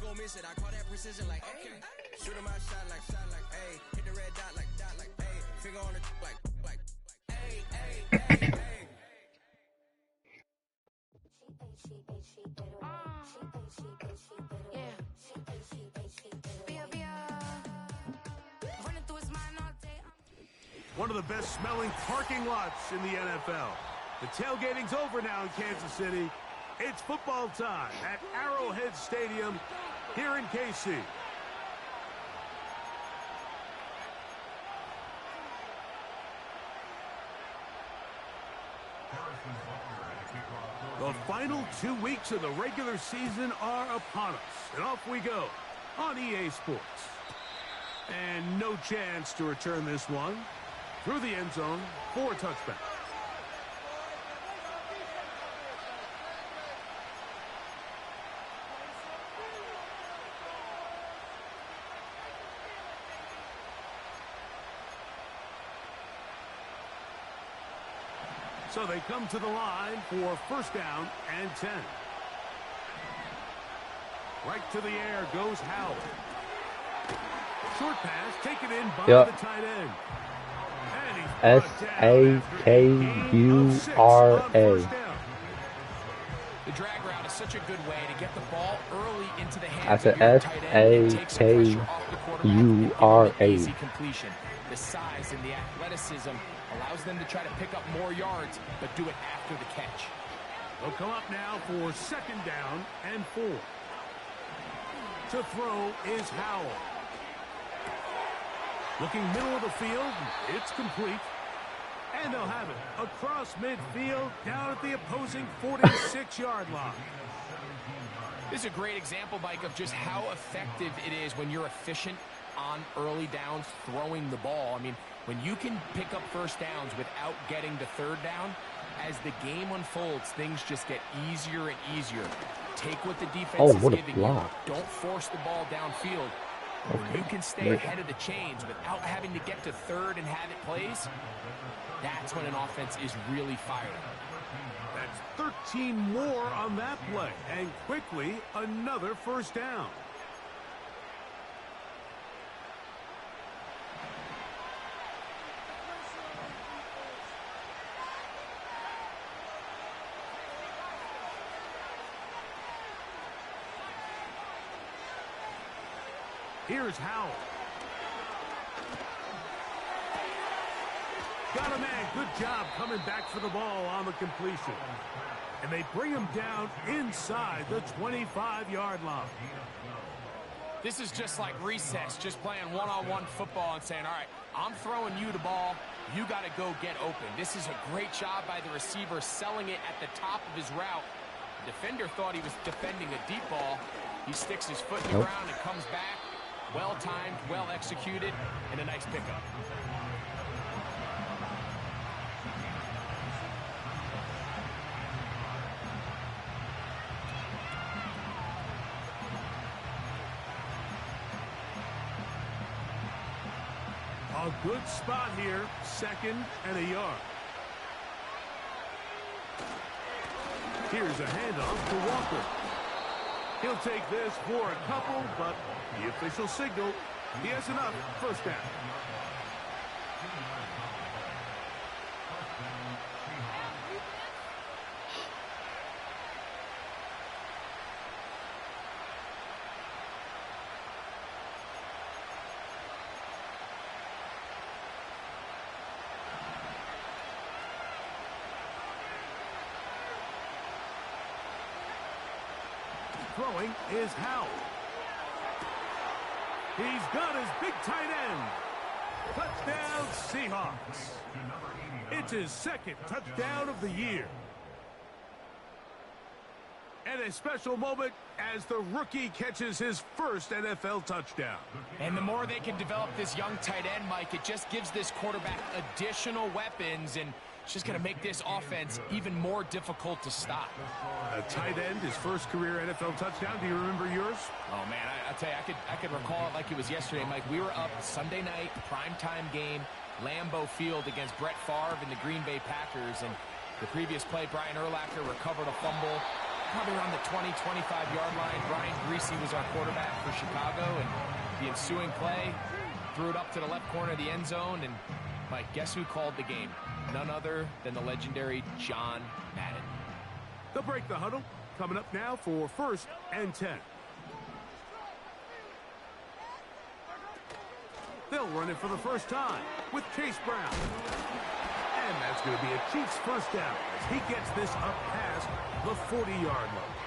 gon' miss it. I call that precision like, hey. Shoot him my shot like, hey. Hit the red dot like, hey. Finger on the like, hey, hey, hey, hey. One of the best smelling parking lots in the NFL. The tailgating's over now in Kansas City. It's football time at Arrowhead Stadium here in KC. The final 2 weeks of the regular season are upon us, and off we go on EA Sports. And no chance to return this one through the end zone for a touchback. So they come to the line for first down and 10. Right to the air goes Howell. Short pass taken in by the tight end. S-A-K-U-R-A. The drag route is such a good way to get the ball early into the hands I said of your tight end and take some pressure off the quarterback. Easy completion. The size and the athleticism allows them to try to pick up more yards, but do it after the catch. They'll come up now for second down and 4. To throw is Howell. Looking middle of the field, it's complete. And they'll have it across midfield down at the opposing 46-yard line. This is a great example, Mike, of just how effective it is when you're efficient on early downs throwing the ball. I mean, when you can pick up first downs without getting to third down, as the game unfolds, things just get easier and easier. Take what the defense is giving you. Don't force the ball downfield. When you can stay ahead of the chains without having to get to third and have it plays, that's when an offense is really fired up. That's 13 more on that play, and quickly another first down. Here's Howell. Got a man. Good job coming back for the ball on the completion. And they bring him down inside the 25-yard line. This is just like recess, just playing one-on-one football and saying, all right, I'm throwing you the ball. You got to go get open. This is a great job by the receiver selling it at the top of his route. The defender thought he was defending a deep ball. He sticks his foot in the ground and comes back. Well-timed, well-executed, and a nice pickup. A good spot here, second and a yard. Here's a handoff to Walker. He'll take this for a couple, but the official signal, he has enough. First down. Throwing is Howell. He's got his big tight end. Touchdown, Seahawks. It's his second touchdown of the year. And a special moment as the rookie catches his first NFL touchdown. And the more they can develop this young tight end, Mike, it just gives this quarterback additional weapons, and it's just going to make this offense even more difficult to stop. A tight end, his first career NFL touchdown. Do you remember yours? Oh, man, I'll tell you, I could recall it like it was yesterday, Mike. We were up Sunday night, primetime game, Lambeau Field against Brett Favre and the Green Bay Packers. And the previous play, Brian Urlacher recovered a fumble. probably around the 20, 25-yard line. Brian Greasy was our quarterback for Chicago, and the ensuing play threw it up to the left corner of the end zone, and Mike, guess who called the game? None other than the legendary John Madden. They'll break the huddle. Coming up now for 1st and 10. They'll run it for the first time with Chase Brown. And that's going to be a Chiefs first down as he gets this up past the 40-yard line.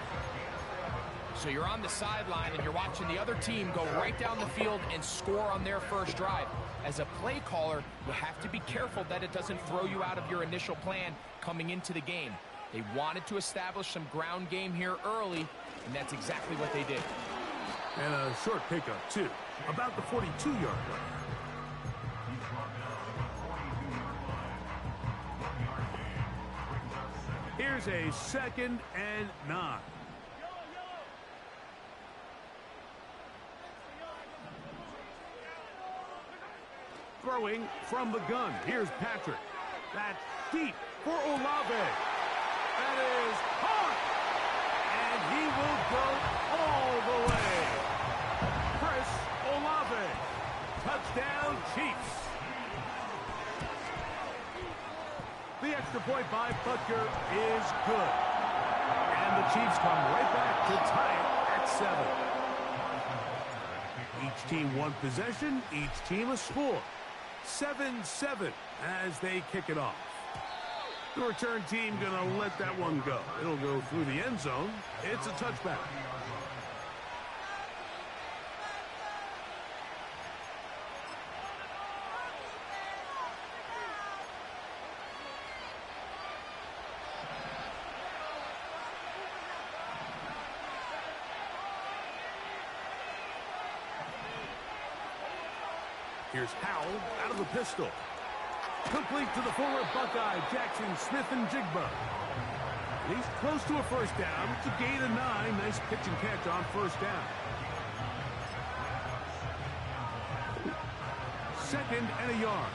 So you're on the sideline and you're watching the other team go right down the field and score on their first drive. As a play caller, you have to be careful that it doesn't throw you out of your initial plan coming into the game. They wanted to establish some ground game here early, and that's exactly what they did. And a short pickup, too, about the 42-yard line. Here's a 2nd and 9. Throwing from the gun. Here's Patrick. That's deep for Olave. That is hard. And he will go all the way. Chris Olave. Touchdown, Chiefs. The extra point by Butker is good. And the Chiefs come right back to tie it at 7. Each team one possession, each team a score. 7-7 as they kick it off. The return team gonna let that one go. It'll go through the end zone. It's a touchback. Here's Howell out of the pistol. Complete to the former Buckeye, Jackson Smith-Njigba. He's close to a first down. It's a gain of 9. Nice pitch and catch on first down. 2nd and a yard.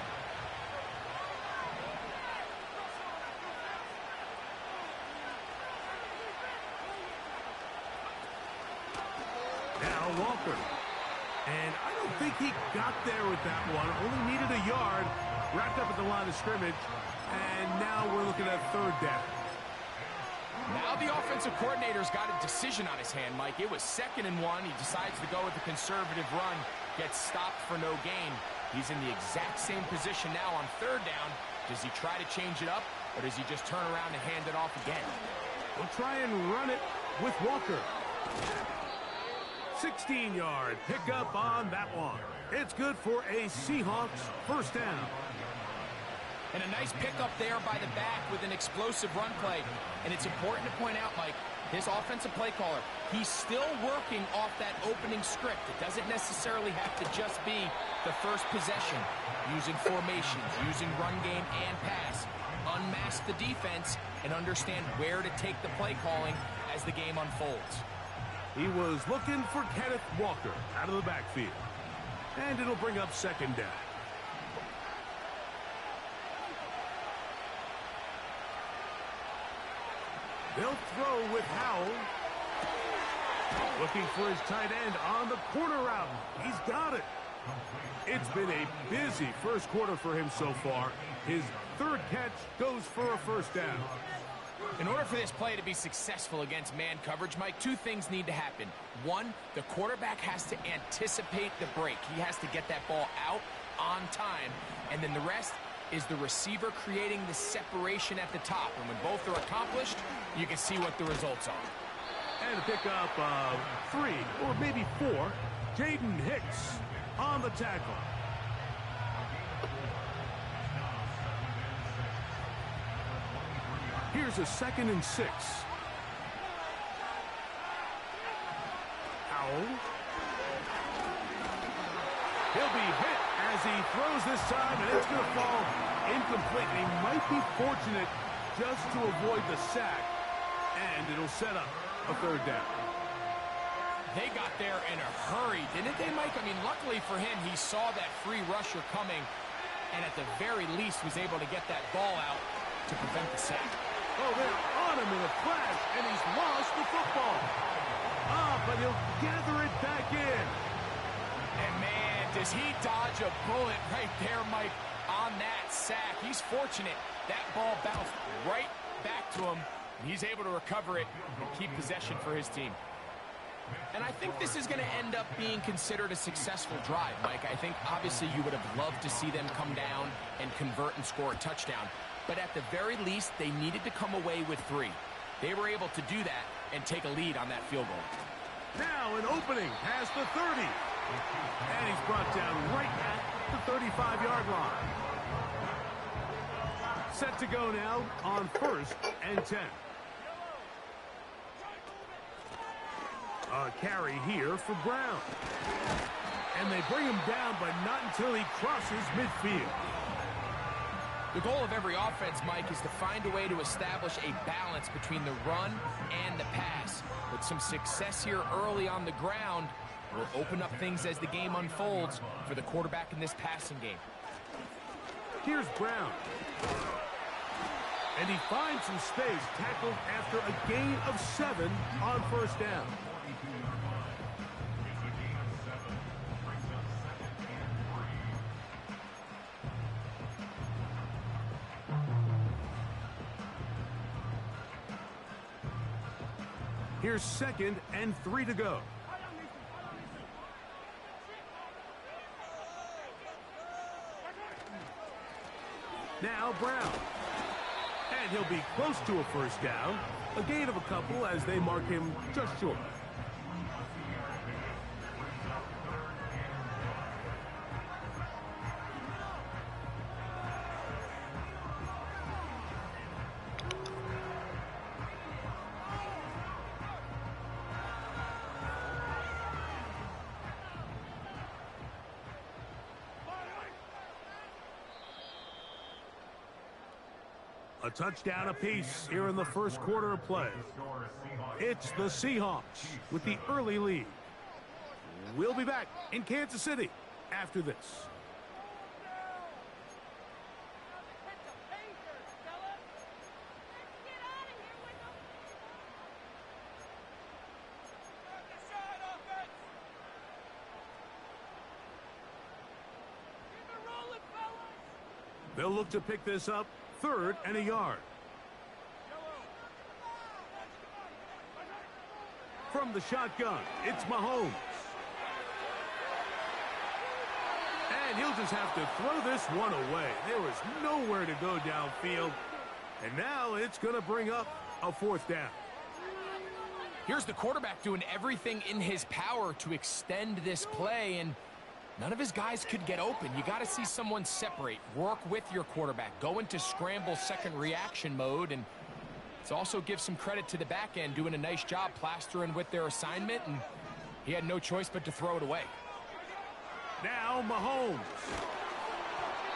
Now Walker. And I don't think he got there with that one. Only needed a yard. Wrapped up at the line of scrimmage. And now we're looking at 3rd down. Now the offensive coordinator's got a decision on his hand, Mike. It was 2nd and 1. He decides to go with a conservative run. Gets stopped for no gain. He's in the exact same position now on 3rd down. Does he try to change it up, or does he just turn around and hand it off again? We'll try and run it with Walker. 16-yard pickup on that one. It's good for a Seahawks first down. And a nice pickup there by the back with an explosive run play. And it's important to point out, Mike, his offensive play caller, he's still working off that opening script. It doesn't necessarily have to just be the first possession. Using formations, using run game and pass. Unmask the defense and understand where to take the play calling as the game unfolds. He was looking for Kenneth Walker out of the backfield. And it'll bring up 2nd down. They'll throw with Howell. Looking for his tight end on the corner route. He's got it. It's been a busy first quarter for him so far. His 3rd catch goes for a first down. In order for this play to be successful against man coverage, Mike, 2 things need to happen. 1, the quarterback has to anticipate the break. He has to get that ball out on time. And then the rest is the receiver creating the separation at the top. And when both are accomplished, you can see what the results are. And a pickup of 3 or maybe 4. Jaden Hicks on the tackle. Here's a 2nd and 6. Howell. He'll be hit as he throws this time, and it's going to fall incomplete. He might be fortunate just to avoid the sack, and it'll set up a 3rd down. They got there in a hurry, didn't they, Mike? I mean, luckily for him, he saw that free rusher coming, and at the very least was able to get that ball out to prevent the sack. Oh, they're on him in a flash, and he's lost the football. But he'll gather it back in. And, man, does he dodge a bullet right there, Mike, on that sack. He's fortunate that ball bounced right back to him, and he's able to recover it and keep possession for his team. And I think this is going to end up being considered a successful drive, Mike. I think, obviously, you would have loved to see them come down and convert and score a touchdown. But at the very least, they needed to come away with 3. They were able to do that and take a lead on that field goal. Now an opening past the 30. And he's brought down right at the 35-yard line. Set to go now on 1st and 10. A carry here for Brown. And they bring him down, but not until he crosses midfield. The goal of every offense, Mike, is to find a way to establish a balance between the run and the pass. With some success here early on the ground, will open up things as the game unfolds for the quarterback in this passing game. Here's Brown. And he finds some space, tackled after a gain of 7 on 1st down. Here's 2nd and 3 to go. Now Brown. And he'll be close to a 1st down. A gain of a couple as they mark him just short. A touchdown apiece here in the 1st quarter of play. It's the Seahawks with the early lead. We'll be back in Kansas City after this. They'll look to pick this up. 3rd and a yard. From the shotgun, it's Mahomes. And he'll just have to throw this one away. There was nowhere to go downfield. And now it's going to bring up a 4th down. Here's the quarterback doing everything in his power to extend this play, and none of his guys could get open. You got to see someone separate, work with your quarterback, go into scramble second reaction mode, and it also gives some credit to the back end doing a nice job plastering with their assignment, and he had no choice but to throw it away. Now Mahomes.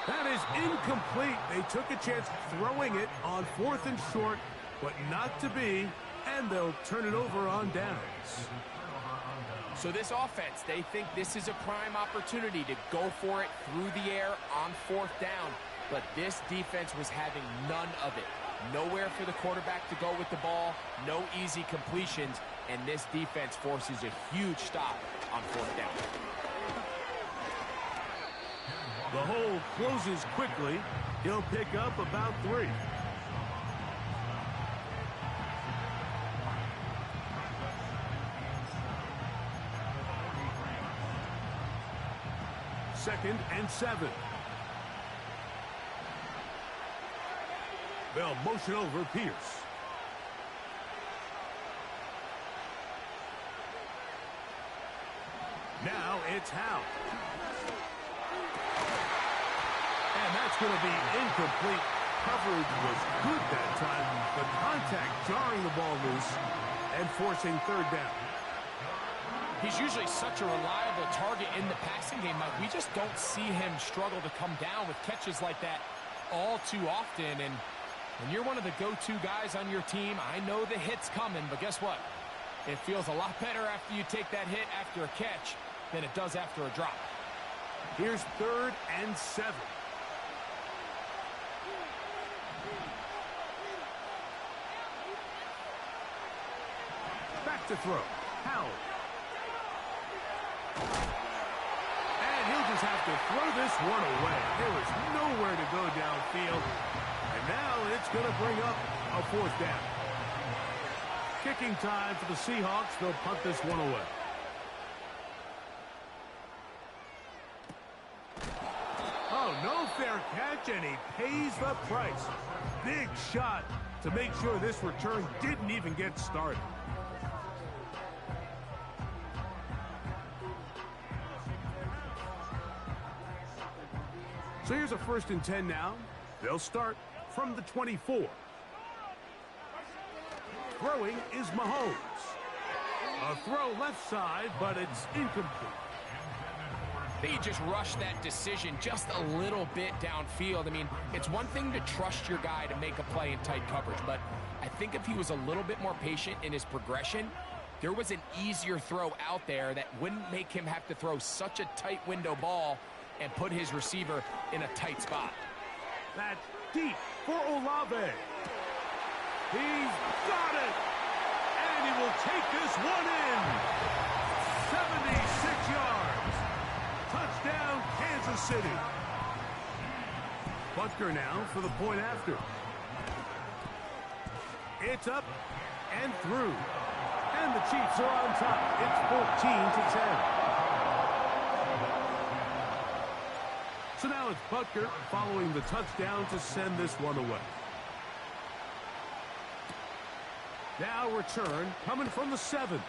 That is incomplete. They took a chance throwing it on 4th and short, but not to be, and they'll turn it over on downs. So this offense, they think this is a prime opportunity to go for it through the air on 4th down. But this defense was having none of it. Nowhere for the quarterback to go with the ball, no easy completions, and this defense forces a huge stop on 4th down. The hole closes quickly. He'll pick up about 3. Second and 7. They'll motion over Pierce. Now it's Howe. And that's going to be incomplete. Coverage was good that time, but contact jarring the ball loose and forcing 3rd down. He's usually such a reliable target in the passing game, Mike. We just don't see him struggle to come down with catches like that all too often. And when you're one of the go-to guys on your team, I know the hit's coming, but guess what? It feels a lot better after you take that hit after a catch than it does after a drop. Here's 3rd and 7. to throw. Howell. And he'll just have to throw this one away. There is nowhere to go downfield. And now it's going to bring up a 4th down. Kicking time for the Seahawks. They'll punt this one away. Oh, no fair catch, and he pays the price. Big shot to make sure this return didn't even get started. So here's a 1st and 10 now. They'll start from the 24. Throwing is Mahomes. A throw left side, but it's incomplete. They just rushed that decision just a little bit downfield. I mean, it's one thing to trust your guy to make a play in tight coverage, but I think if he was a little bit more patient in his progression, there was an easier throw out there that wouldn't make him have to throw such a tight window ball and put his receiver in a tight spot. That's deep for Olave. He's got it! And he will take this one in. 76 yards. Touchdown, Kansas City. Butker now for the point after. It's up and through. And the Chiefs are on top. It's 14-10. So now it's Butker following the touchdown to send this one away. Now return coming from the 7.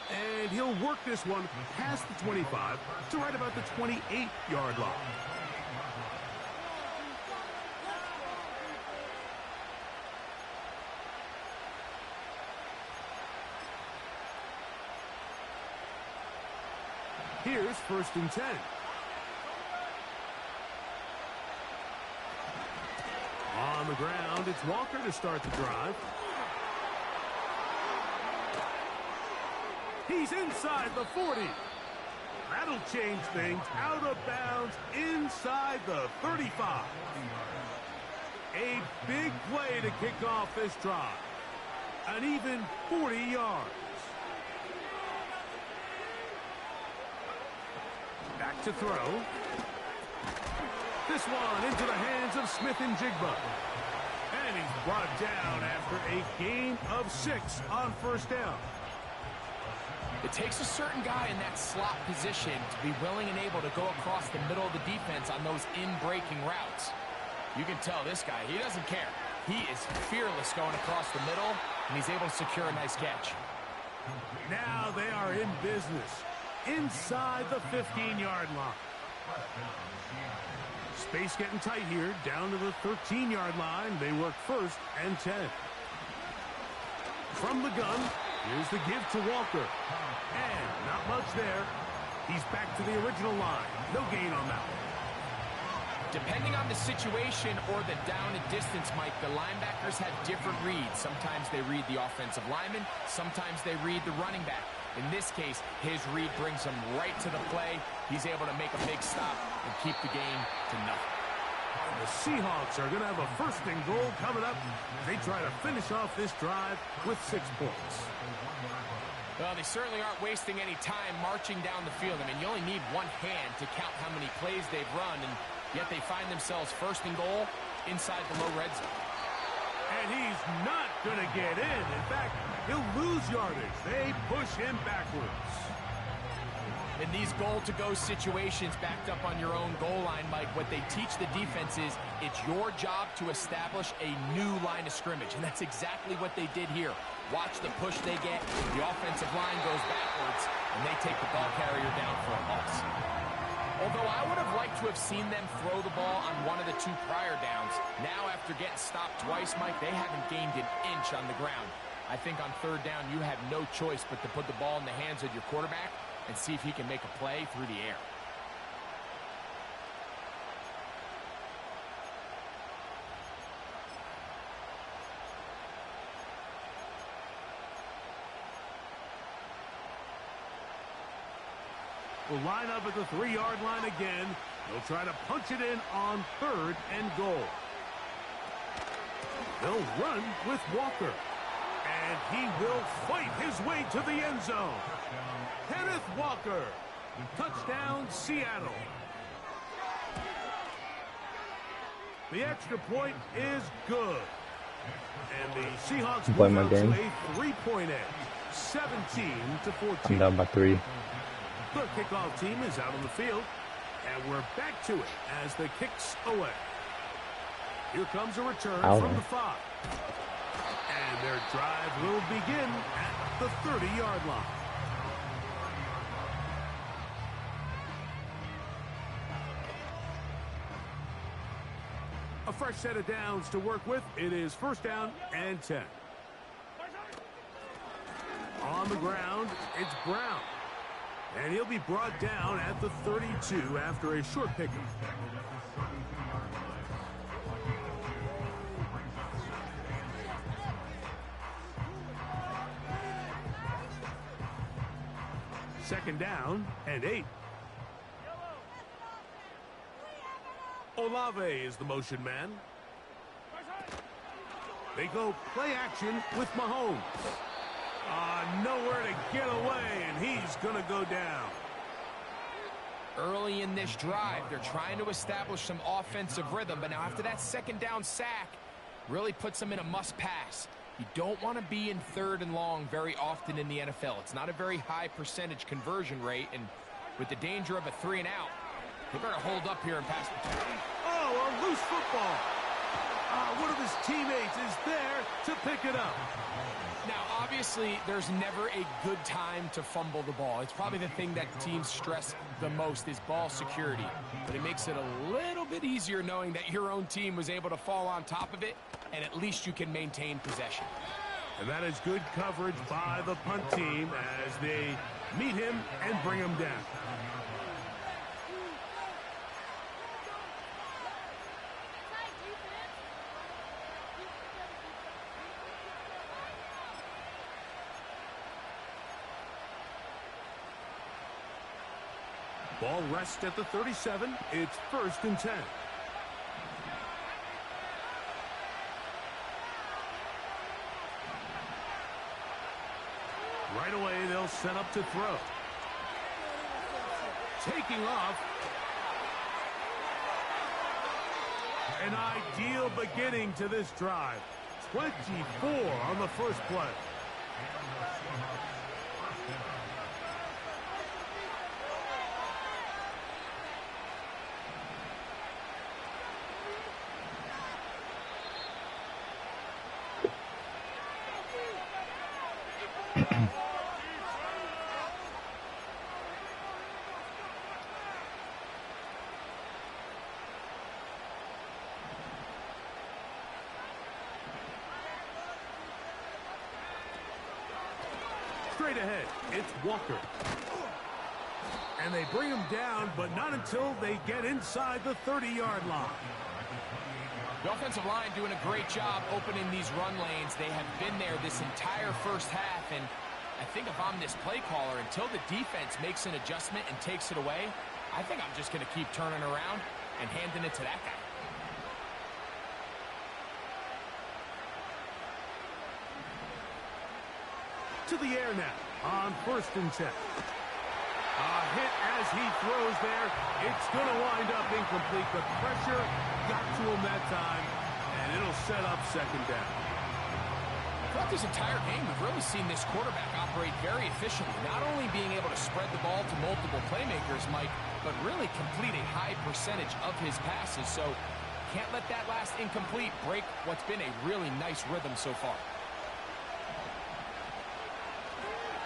And he'll work this one past the 25 to right about the 28-yard line. Here's 1st and 10. On the ground, it's Walker to start the drive. He's inside the 40. That'll change things. Out of bounds inside the 35. A big play to kick off this drive. An even 40 yards. Back to throw. This one into the hands of Smith and Jigba. And he's brought down after a gain of 6 on 1st down. It takes a certain guy in that slot position to be willing and able to go across the middle of the defense on those in-breaking routes. You can tell this guy, he doesn't care. He is fearless going across the middle, and he's able to secure a nice catch. Now they are in business inside the 15-yard line. Space getting tight here, down to the 13-yard line. They work 1st and 10. From the gun, here's the give to Walker. And not much there. He's back to the original line. No gain on that one. Depending on the situation or the down and distance, Mike, the linebackers have different reads. Sometimes they read the offensive lineman. Sometimes they read the running back. In this case, his read brings him right to the play. He's able to make a big stop and keep the game to nothing. The Seahawks are going to have a 1st and goal coming up. They try to finish off this drive with 6 points. Well, they certainly aren't wasting any time marching down the field. I mean, you only need one hand to count how many plays they've run, and yet they find themselves 1st and goal inside the low red zone. And he's not going to get in. In fact, he'll lose yardage. They push him backwards. In these goal-to-go situations backed up on your own goal line, Mike, what they teach the defense is it's your job to establish a new line of scrimmage, and that's exactly what they did here. Watch the push they get. The offensive line goes backwards, and they take the ball carrier down for a loss. Although I would have liked to have seen them throw the ball on one of the 2 prior downs, now after getting stopped twice, Mike, they haven't gained an inch on the ground. I think on 3rd down, you have no choice but to put the ball in the hands of your quarterback and see if he can make a play through the air. Will line up at the 3-yard line again. They'll try to punch it in on 3rd and goal. They'll run with Walker. And he will fight his way to the end zone. Kenneth Walker. Touchdown, Seattle. The extra point is good. And the Seahawks move out to a 3-point edge. 17-14. I'm down by 3. The kickoff team is out on the field. And we're back to it as the kick's away. Here comes a return from the 5. And their drive will begin at the 30-yard line. A fresh set of downs to work with. It is 1st down and 10. On the ground, it's Brown. And he'll be brought down at the 32 after a short pickup. Second down and 8. Olave is the motion man. They go play action with Mahomes. Nowhere to get away, and he's going to go down. Early in this drive, they're trying to establish some offensive rhythm, but now after that second down sack, really puts them in a must-pass. You don't want to be in 3rd and long very often in the NFL. It's not a very high percentage conversion rate, and with the danger of a 3-and-out, they better hold up here and pass the ball. Oh, a loose football. One of his teammates is there to pick it up. Now, obviously, there's never a good time to fumble the ball. It's probably the thing that teams stress the most is ball security. But it makes it a little bit easier knowing that your own team was able to fall on top of it, and at least you can maintain possession. And that is good coverage by the punt team as they meet him and bring him down. Ball rests at the 37. It's 1st and 10. Right away, they'll set up to throw. Taking off. An ideal beginning to this drive. 24 on the first play. Straight ahead, it's Walker. And they bring him down, but not until they get inside the 30-yard line. The offensive line doing a great job opening these run lanes. They have been there this entire first half, and I think if I'm this play caller, until the defense makes an adjustment and takes it away, I think I'm just going to keep turning around and handing it to that guy. To the air now on 1st and 10. A hit as he throws there. It's going to wind up incomplete. The pressure got to him that time, and it'll set up 2nd down. Throughout this entire game, we've really seen this quarterback operate very efficiently, not only being able to spread the ball to multiple playmakers, Mike, but really complete a high percentage of his passes. So can't let that last incomplete break what's been a really nice rhythm so far.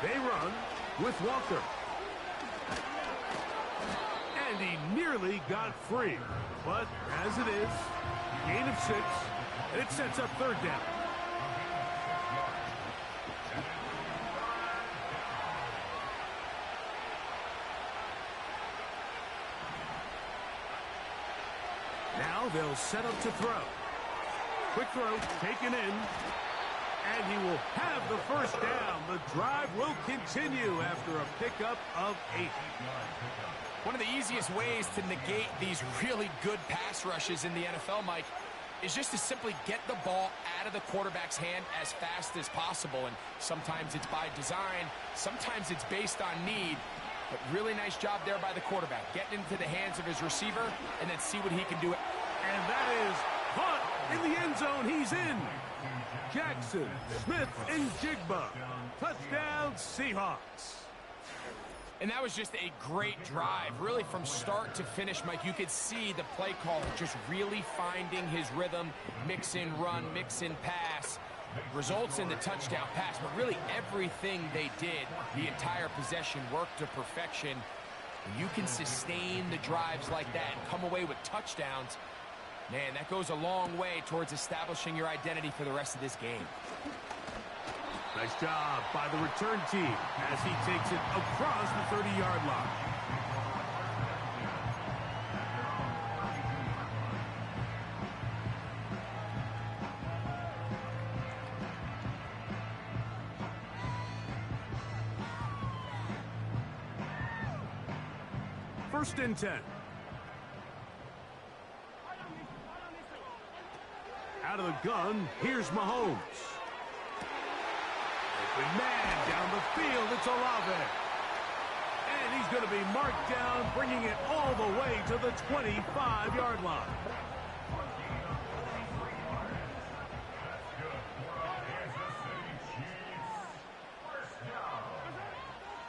They run with Walker. And he nearly got free. But as it is, gain of 6, and it sets up 3rd down. Now they'll set up to throw. Quick throw, taken in. And he will have the 1st down. The drive will continue after a pickup of 8. One of the easiest ways to negate these really good pass rushes in the NFL, Mike, is just to simply get the ball out of the quarterback's hand as fast as possible. And sometimes it's by design, sometimes it's based on need. But really nice job there by the quarterback, getting into the hands of his receiver and then see what he can do. And that is caught in the end zone. He's in. Jackson, Smith, and Jigba. Touchdown, Seahawks. And that was just a great drive, really from start to finish, Mike. You could see the play call just really finding his rhythm, mix in run, mix in pass. Results in the touchdown pass, but really everything they did, the entire possession worked to perfection. When you can sustain the drives like that and come away with touchdowns, man, that goes a long way towards establishing your identity for the rest of this game. Nice job by the return team as he takes it across the 30-yard line. First and 10. Out of the gun, here's Mahomes. Open man down the field, it's Olave. And he's going to be marked down, bringing it all the way to the 25-yard line.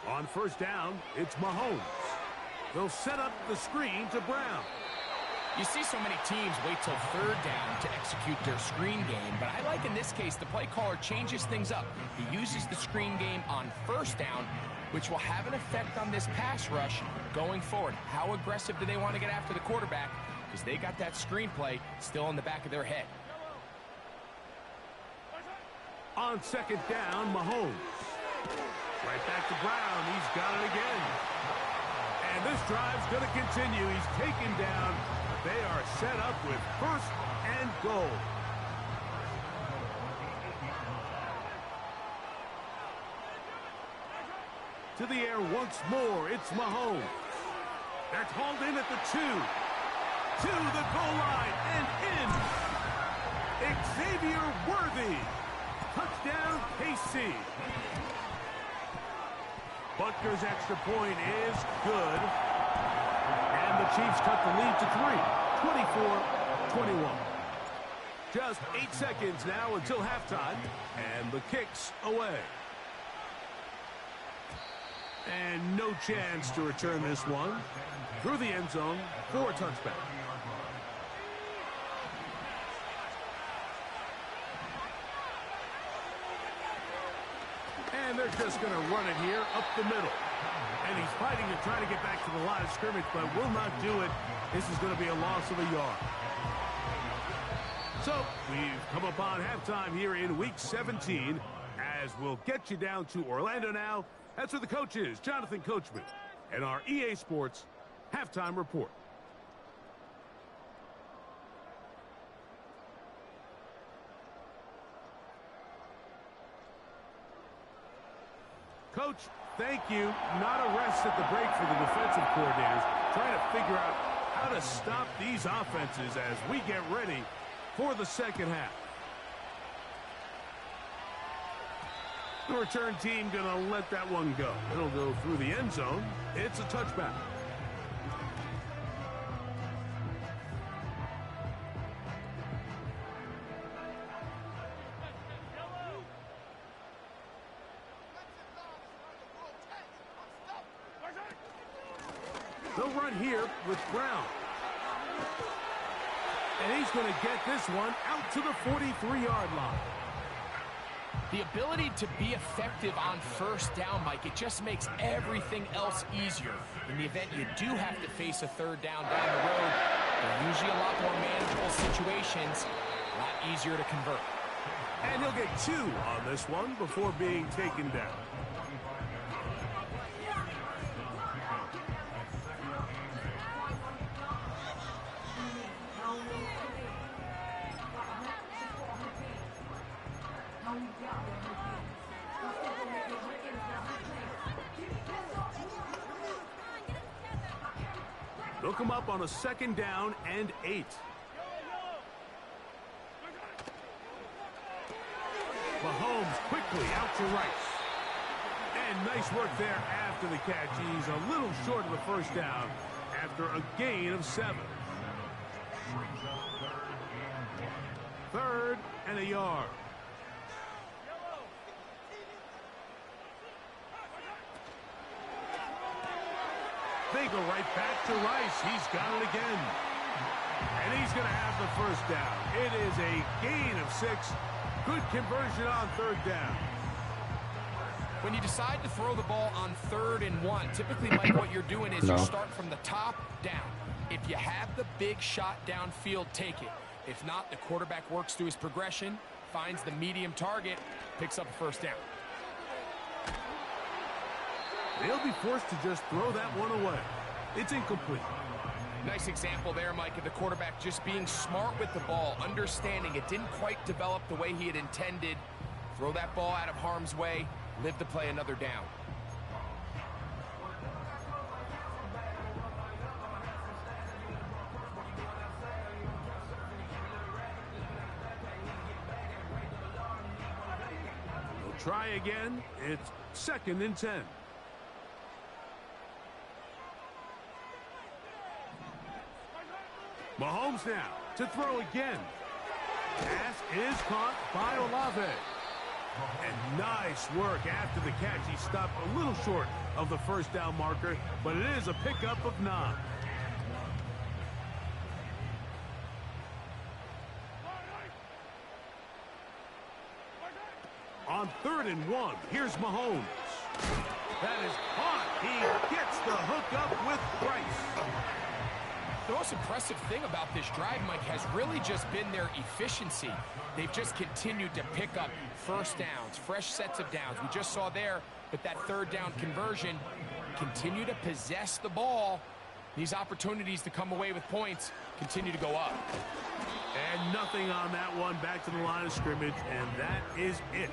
On first down, it's Mahomes. They'll set up the screen to Brown. You see so many teams wait till third down to execute their screen game, but I like in this case the play caller changes things up. He uses the screen game on first down, which will have an effect on this pass rush going forward. How aggressive do they want to get after the quarterback? Because they got that screen play still in the back of their head. On second down, Mahomes. Right back to Brown. He's got it again. And this drive's going to continue. He's taken down. They are set up with first and goal. To the air once more. It's Mahomes. That's hauled in at the 2. To the goal line and in. Xavier Worthy. Touchdown, KC. Butker's extra point is good. And the Chiefs cut the lead to 3, 24-21. Just 8 seconds now until halftime, and the kick's away. And no chance to return this one through the end zone for a touchback. And they're just going to run it here up the middle. And he's fighting to try to get back to the line of scrimmage, but will not do it. This is going to be a loss of a yard. So we've come upon halftime here in Week 17, as we'll get you down to Orlando now. That's where the coach is, Jonathan Coachman, and our EA Sports Halftime Report. Coach, thank you. Not a rest at the break for the defensive coordinators, trying to figure out how to stop these offenses as we get ready for the second half. The return team going to let that one go. It'll go through the end zone. It's a touchback. They'll run here with Brown. And he's going to get this one out to the 43-yard line. The ability to be effective on first down, Mike, it just makes everything else easier. In the event you do have to face a third down the road, they're usually a lot more manageable situations, a lot easier to convert. And he'll get 2 on this one before being taken down. They'll come up on a second down and 8. quickly out to Rice. And nice work there after the catch. He's a little short of the first down after a gain of 7. 3rd and a yard. They go right back to Rice. He's got it again. And he's going to have the first down. It is a gain of 6. Good conversion on 3rd down. When you decide to throw the ball on 3rd and 1, typically, Mike, what you're doing is you start from the top down. If you have the big shot downfield, take it. If not, the quarterback works through his progression, finds the medium target, picks up the first down. They'll be forced to just throw that one away. It's incomplete. Nice example there, Mike, of the quarterback just being smart with the ball, understanding it didn't quite develop the way he had intended. Throw that ball out of harm's way, live to play another down. They'll try again. It's 2nd and 10. Mahomes now to throw again. Pass is caught by Olave. And nice work after the catch. He stopped a little short of the first down marker, but it is a pickup of 9. On 3rd and 1, here's Mahomes. That is caught. He gets the hook up with Rice. The most impressive thing about this drive, Mike, has really just been their efficiency. They've just continued to pick up first downs, fresh sets of downs. We just saw there, but that 3rd down conversion, continue to possess the ball. These opportunities to come away with points continue to go up. And nothing on that one. Back to the line of scrimmage, and that is it.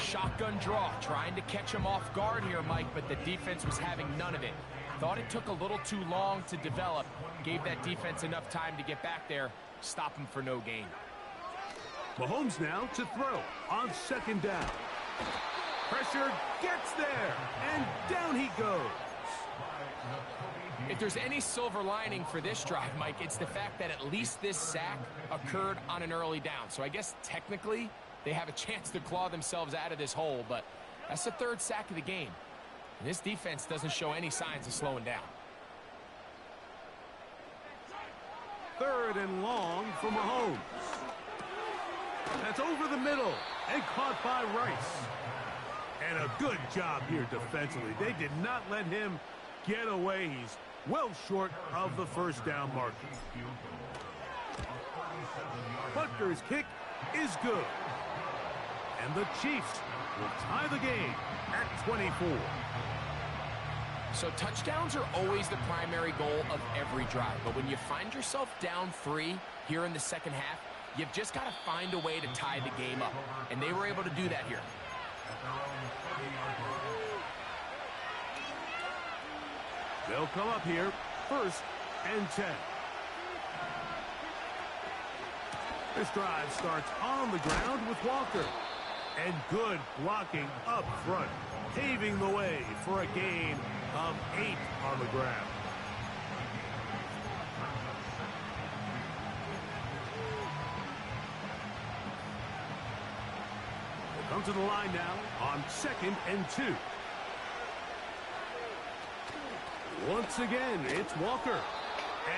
Shotgun draw, trying to catch him off guard here, Mike, but the defense was having none of it. Thought it took a little too long to develop. Gave that defense enough time to get back there. Stop him for no gain. Mahomes now to throw on 2nd down. Pressure gets there, and down he goes. If there's any silver lining for this drive, Mike, it's the fact that at least this sack occurred on an early down. So I guess technically they have a chance to claw themselves out of this hole, but that's the 3rd sack of the game. And this defense doesn't show any signs of slowing down. 3rd and long for Mahomes. That's over the middle and caught by Rice. And a good job here defensively. They did not let him get away. He's well short of the first down marker. Butker's kick is good. And the Chiefs will tie the game at 24. So touchdowns are always the primary goal of every drive. But when you find yourself down 3 here in the second half, you've just got to find a way to tie the game up. And they were able to do that here. They'll come up here, 1st and 10. This drive starts on the ground with Walker. And good blocking up front, paving the way for a gain of 8 on the ground. They'll come to the line now on 2nd and 2. Once again, it's Walker.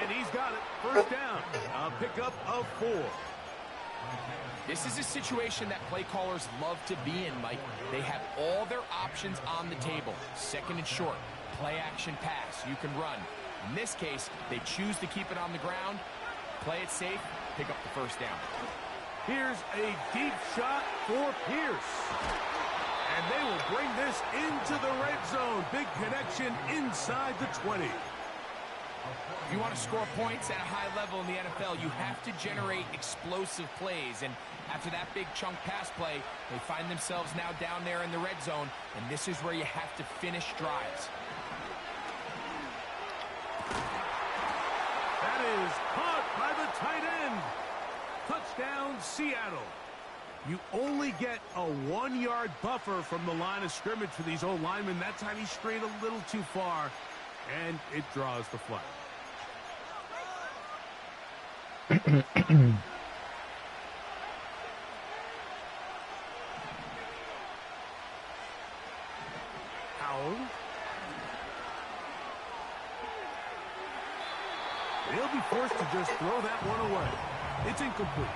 And he's got it. First down. A pickup of 4. This is a situation that play callers love to be in, Mike. They have all their options on the table. 2nd and short, play action pass, you can run. In this case, they choose to keep it on the ground, play it safe, pick up the first down. Here's a deep shot for Pierce. And they will bring this into the red zone. Big connection inside the 20. If you want to score points at a high level in the NFL, you have to generate explosive plays. And after that big chunk pass play, they find themselves now down there in the red zone. And this is where you have to finish drives. That is caught by the tight end. Touchdown, Seattle. You only get a 1-yard buffer from the line of scrimmage for these old linemen. That time he strayed a little too far, and it draws the flag. They'll be forced to just throw that one away. It's incomplete.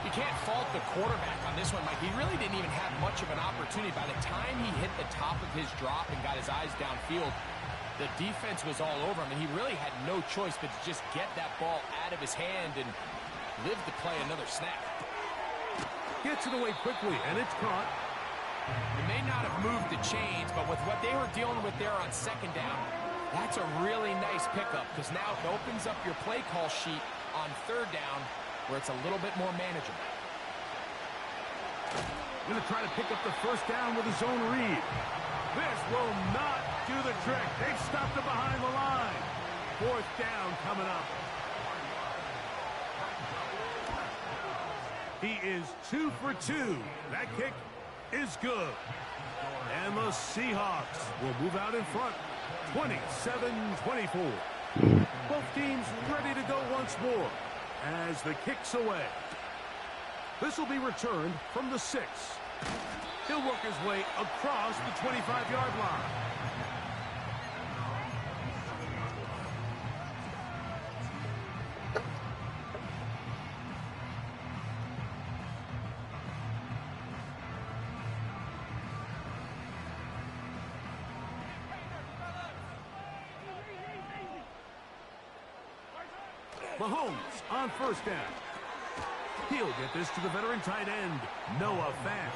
You can't fault the quarterback on this one, Mike. He really didn't even have much of an opportunity. By the time he hit the top of his drop and got his eyes downfield, the defense was all over him, and he really had no choice but to just get that ball out of his hand and live to play another snap. Gets it away quickly, and it's caught. It may not have moved the chains, but with what they were dealing with there on second down, that's a really nice pickup because now it opens up your play call sheet on third down where it's a little bit more manageable. Going to try to pick up the first down with his own read. This will not do the trick. They've stopped him behind the line. Fourth down coming up. He is 2 for 2. That kick is good. And the Seahawks will move out in front. 27-24. Both teams ready to go once more as the kick's away. This will be returned from the 6. He'll work his way across the 25-yard line. Mahomes on first down. He'll get this to the veteran tight end, Noah Fant.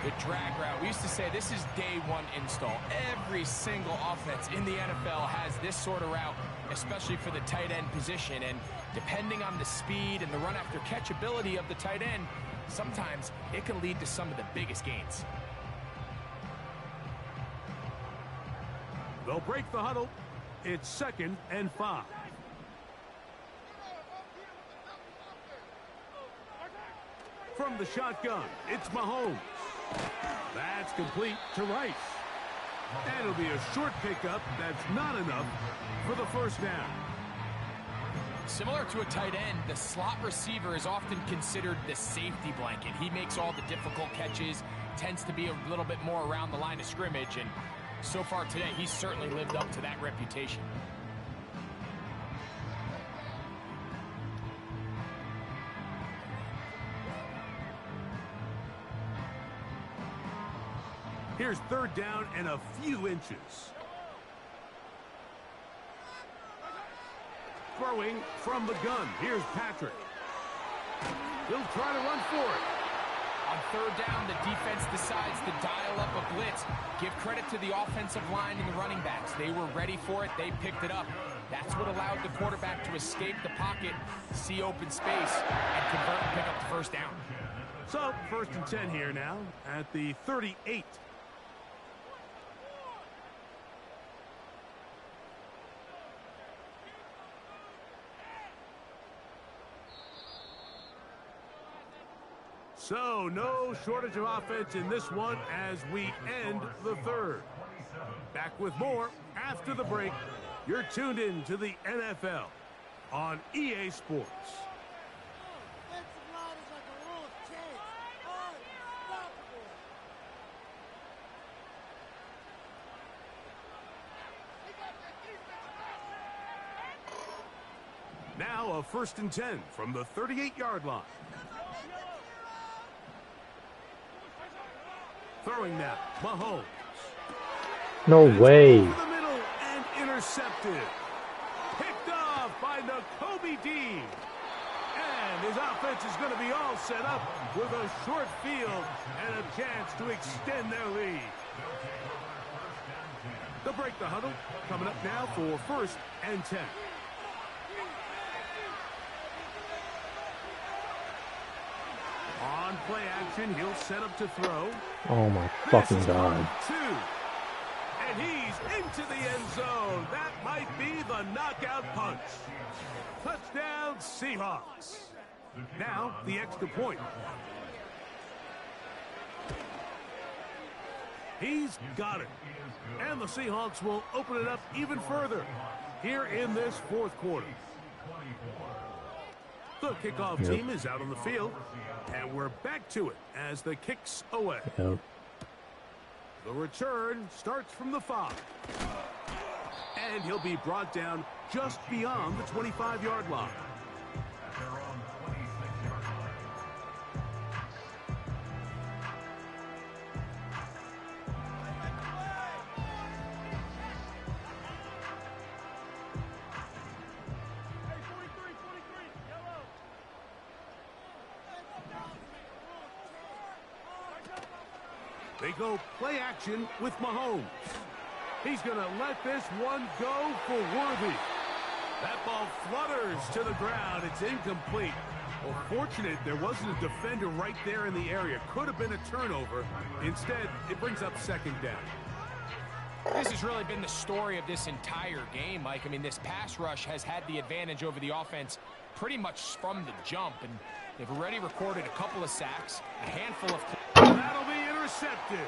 The drag route. We used to say this is day one install. Every single offense in the NFL has this sort of route, especially for the tight end position. And depending on the speed and the run after catch ability of the tight end, sometimes it can lead to some of the biggest gains. They'll break the huddle. It's 2nd and 5. From the shotgun, it's Mahomes. That's complete to Rice. And it'll be a short pickup that's not enough for the first down. Similar to a tight end, the slot receiver is often considered the safety blanket. He makes all the difficult catches, tends to be a little bit more around the line of scrimmage, and so far today, he's certainly lived up to that reputation. Here's third down and a few inches. Throwing from the gun. Here's Patrick. He'll try to run for it. On third down, the defense decides to dial up a blitz. Give credit to the offensive line and the running backs. They were ready for it. They picked it up. That's what allowed the quarterback to escape the pocket, see open space, and convert and pick up the first down. So, 1st and 10 here now at the 38. So, no shortage of offense in this one as we end the third. Back with more after the break. You're tuned in to the NFL on EA Sports. Now a 1st and 10 from the 38-yard line. Throwing now, Mahomes. No way. To the middle and intercepted. Picked off by Nakobe Dean. And his offense is going to be all set up with a short field and a chance to extend their lead. They'll break the huddle. Coming up now for 1st and 10. On play action, he'll set up to throw. Oh my fucking God. 2. And he's into the end zone. That might be the knockout punch. Touchdown, Seahawks. Now, the extra point. He's got it. And the Seahawks will open it up even further here in this fourth quarter. The kickoff team is out on the field, and we're back to it as the kick's away. Yep. The return starts from the 5. And he'll be brought down just beyond the 25-yard line. They go play action with Mahomes. He's going to let this one go for Worthy. That ball flutters to the ground. It's incomplete. Well, fortunate there wasn't a defender right there in the area. Could have been a turnover. Instead, it brings up second down. This has really been the story of this entire game, Mike. I mean, this pass rush has had the advantage over the offense pretty much from the jump. And they've already recorded a couple of sacks, a handful of... That'll be intercepted.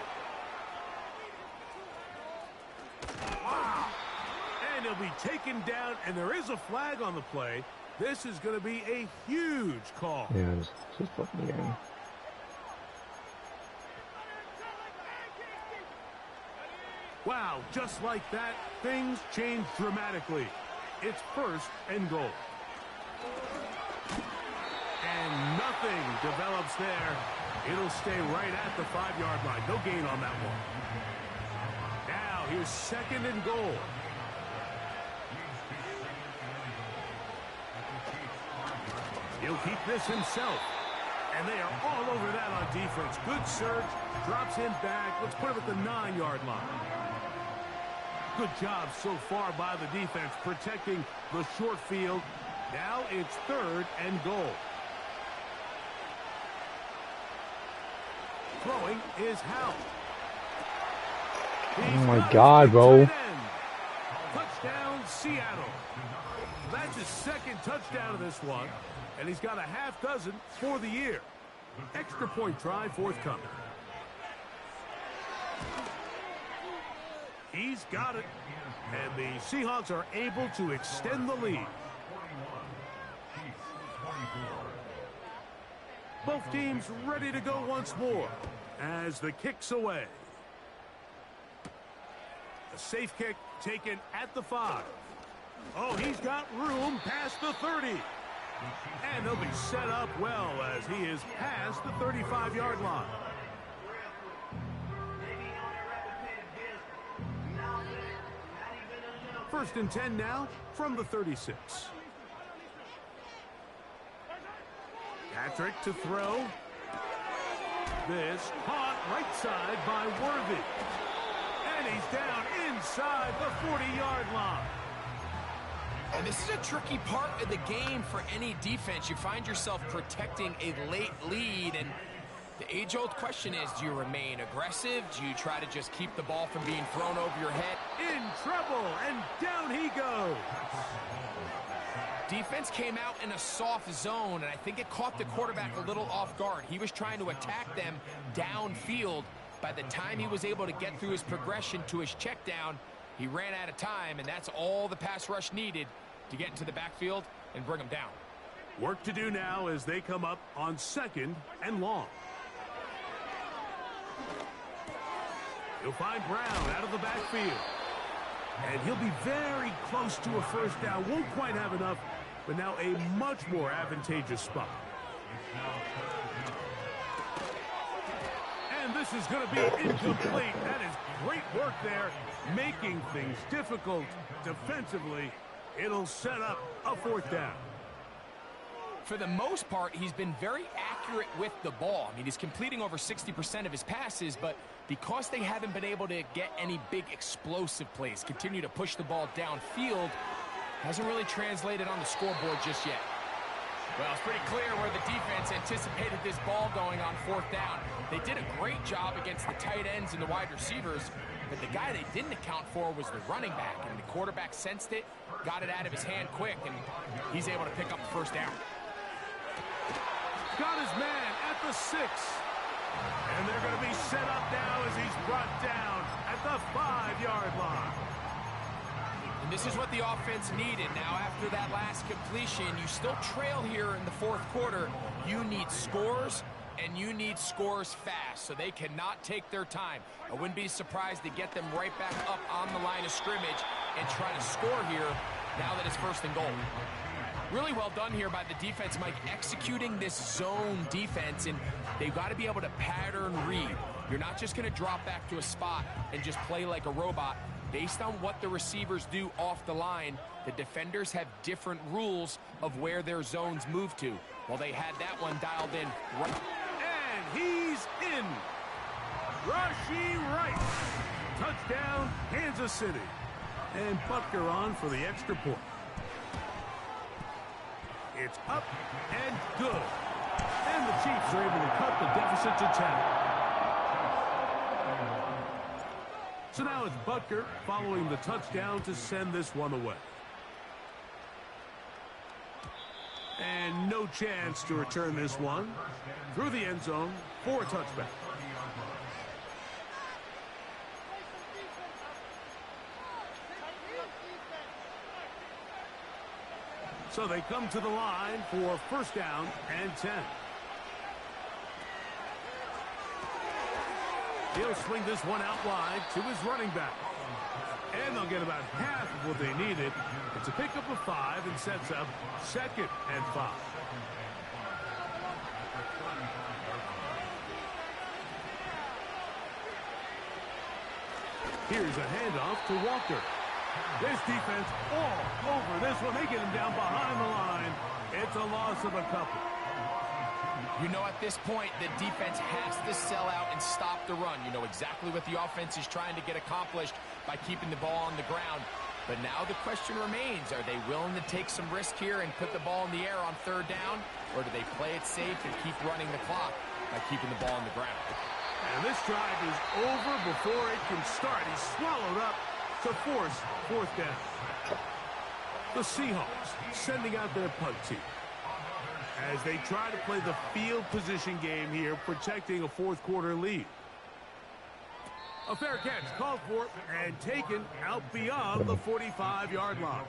And he'll be taken down, and there is a flag on the play. This is going to be a huge call. Yeah, just put me in. Wow, just like that, things change dramatically. It's first and goal. And nothing develops there. It'll stay right at the 5-yard line. No gain on that one. Now, here's second and goal. He'll keep this himself. And they are all over that on defense. Good search. Drops him back. Let's put him at the 9-yard line. Good job so far by the defense protecting the short field. Now it's third and goal. Throwing is Howe. Oh my God, bro. Touchdown, Seattle. That's his second touchdown of this one, and he's got a half dozen for the year. Extra point try forthcoming. He's got it, and the Seahawks are able to extend the lead. Both teams ready to go once more as the kick's away. A safe kick taken at the 5. Oh, he's got room past the 30. And he'll be set up well as he is past the 35-yard line. First and 10 now from the 36. Patrick to throw. This caught right side by Worthy. And he's down inside the 40-yard line. And this is a tricky part of the game for any defense. You find yourself protecting a late lead, and the age-old question is, do you remain aggressive? Do you try to just keep the ball from being thrown over your head? In trouble, and down he goes. Defense came out in a soft zone, and I think it caught the quarterback a little off guard. He was trying to attack them downfield. By the time he was able to get through his progression to his check down, he ran out of time, and that's all the pass rush needed to get into the backfield and bring him down. Work to do now as they come up on second and long. He'll find Brown out of the backfield. And he'll be very close to a first down. Won't quite have enough, but now a much more advantageous spot. And this is going to be incomplete. That is great work there, making things difficult defensively. It'll set up a fourth down. For the most part, he's been very accurate with the ball. I mean, he's completing over 60% of his passes, but because they haven't been able to get any big explosive plays, continue to push the ball downfield, hasn't really translated on the scoreboard just yet. Well, it's pretty clear where the defense anticipated this ball going on fourth down. They did a great job against the tight ends and the wide receivers, but the guy they didn't account for was the running back, and the quarterback sensed it, got it out of his hand quick, and he's able to pick up the first down. Got his man at the 6. And they're going to be set up now as he's brought down at the 5-yard line. And this is what the offense needed. Now, after that last completion, you still trail here in the fourth quarter. You need scores, and you need scores fast, so they cannot take their time. I wouldn't be surprised to get them right back up on the line of scrimmage and try to score here now that it's 1st and goal. Really well done here by the defense, Mike, executing this zone defense, and they've got to be able to pattern read. You're not just going to drop back to a spot and just play like a robot. Based on what the receivers do off the line, the defenders have different rules of where their zones move to. Well, they had that one dialed in. And he's in. Rashee Rice. Touchdown, Kansas City. And Butker on for the extra point. It's up and good. And the Chiefs are able to cut the deficit to 10. So now it's Butker following the touchdown to send this one away. And no chance to return this one through the end zone for a touchback. So they come to the line for 1st down and 10. He'll swing this one out wide to his running back. And they'll get about half of what they needed. It's a pickup of 5 and sets up 2nd and 5. Here's a handoff to Walker. This defense all over this one. They get him down behind the line. It's a loss of a couple. You know, at this point, the defense has to sell out and stop the run. You know exactly what the offense is trying to get accomplished by keeping the ball on the ground. But now the question remains, are they willing to take some risk here and put the ball in the air on 3rd down? Or do they play it safe and keep running the clock by keeping the ball on the ground? And this drive is over before it can start. He's swallowed up to force 4th down. The Seahawks sending out their punt team as they try to play the field position game here, protecting a 4th quarter lead. A fair catch called for and taken out beyond the 45-yard line.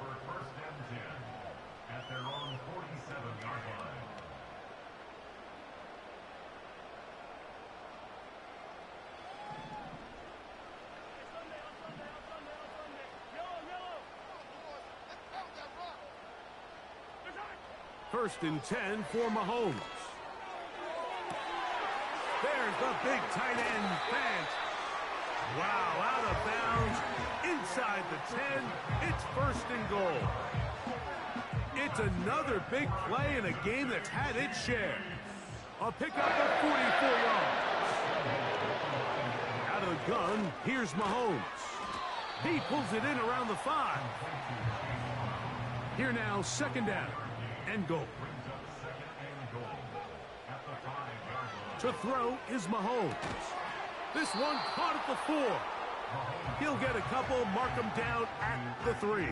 First and 10 for Mahomes. There's the big tight end bench. Wow, out of bounds, inside the 10. It's 1st and goal. It's another big play in a game that's had its share. A pickup of 44 yards. Out of the gun, here's Mahomes. He pulls it in around the 5. Here now, 2nd down and goal. To throw is Mahomes. This one caught at the 4. He'll get a couple, mark him down at the 3.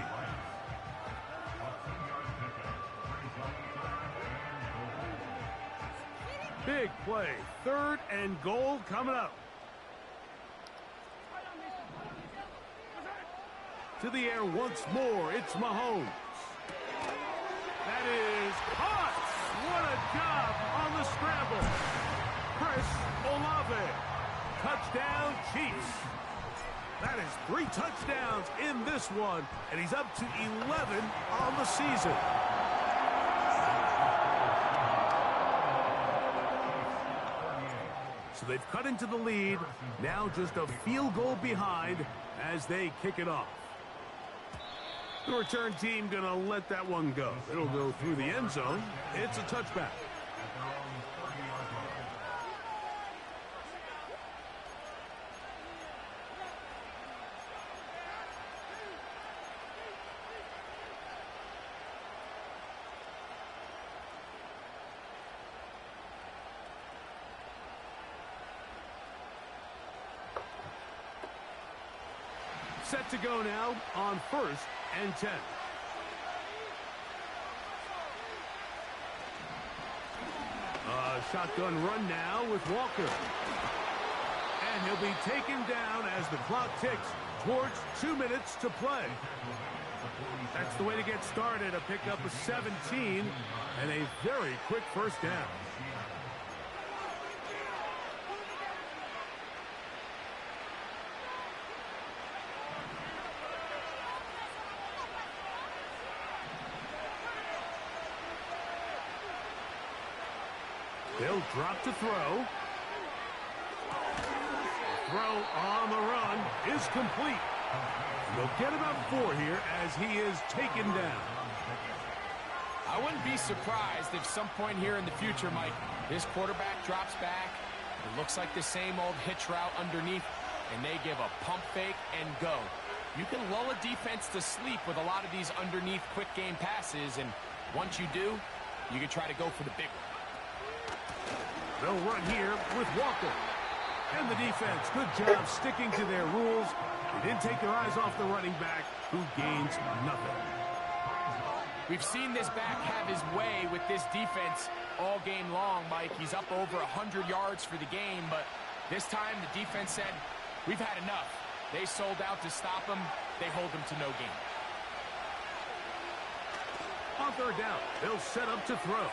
Big play. 3rd and goal coming up. To the air once more. It's Mahomes. That is caught. What a job on the scramble. Chris Olave. Touchdown, Chiefs. That is 3 touchdowns in this one, and he's up to 11 on the season. So they've cut into the lead. Now just a field goal behind as they kick it off. The return team going to let that one go. It'll go through the end zone. It's a touchback. Set to go now on 1st and 10. A shotgun run now with Walker. And he'll be taken down as the clock ticks towards 2 minutes to play. That's the way to get started, a pickup of 17 and a very quick first down. They'll drop to throw. Throw on the run is complete. They'll get about 4 here as he is taken down. I wouldn't be surprised if some point here in the future, Mike, this quarterback drops back. It looks like the same old hitch route underneath, and they give a pump fake and go. You can lull a defense to sleep with a lot of these underneath quick game passes, and once you do, you can try to go for the big one. They'll run here with Walker. And the defense, good job sticking to their rules. They didn't take their eyes off the running back, who gains nothing. We've seen this back have his way with this defense all game long, Mike. He's up over 100 yards for the game, but this time the defense said, we've had enough. They sold out to stop him. They hold him to no gain. On third down, they'll set up to throw.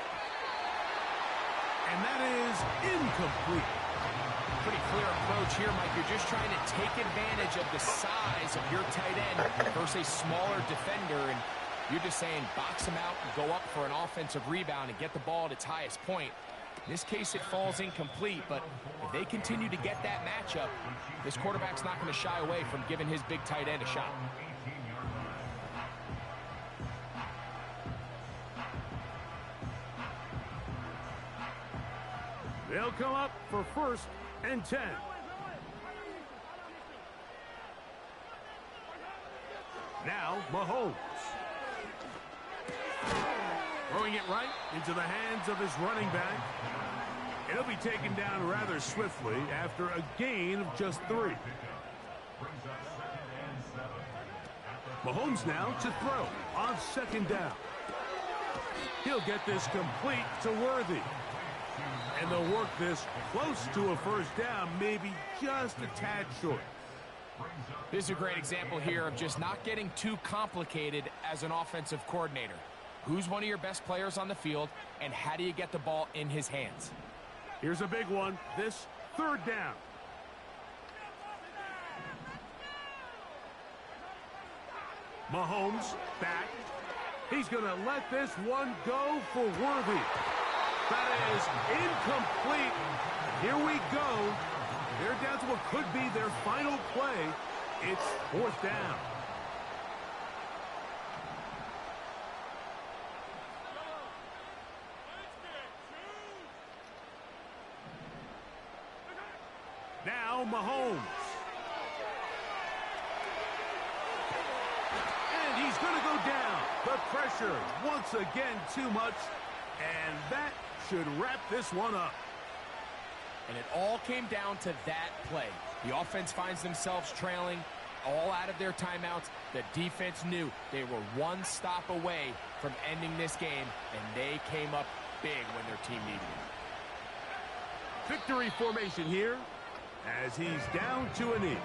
And that is incomplete. Pretty clear approach here, Mike. You're just trying to take advantage of the size of your tight end versus a smaller defender, and you're just saying box him out and go up for an offensive rebound and get the ball at its highest point. In this case, it falls incomplete, but if they continue to get that matchup, this quarterback's not going to shy away from giving his big tight end a shot. They'll come up for 1st and 10. Now, Mahomes. Throwing it right into the hands of his running back. It'll be taken down rather swiftly after a gain of just 3. Mahomes now to throw on 2nd down. He'll get this complete to Worthy. And they'll work this close to a 1st down, maybe just a tad short. This is a great example here of just not getting too complicated as an offensive coordinator. Who's one of your best players on the field, and how do you get the ball in his hands? Here's a big one, this 3rd down. Mahomes back. He's going to let this one go for Worthy. That is incomplete. Here we go. They're down to what could be their final play. It's 4th down. Now Mahomes. And he's going to go down. The pressure once again too much. And that should wrap this one up. And it all came down to that play. The offense finds themselves trailing, all out of their timeouts. The defense knew they were one stop away from ending this game, and they came up big when their team needed it. Victory formation here as he's down to a knee.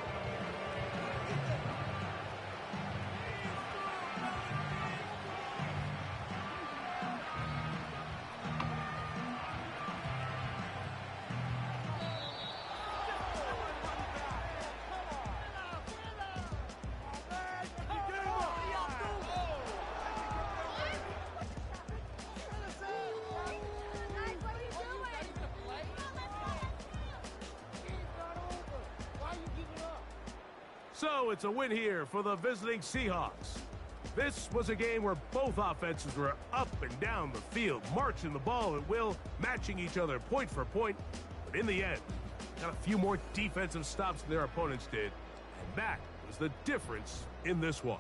So it's a win here for the visiting Seahawks. This was a game where both offenses were up and down the field, marching the ball at will, matching each other point for point. But in the end, got a few more defensive stops than their opponents did. And that was the difference in this one.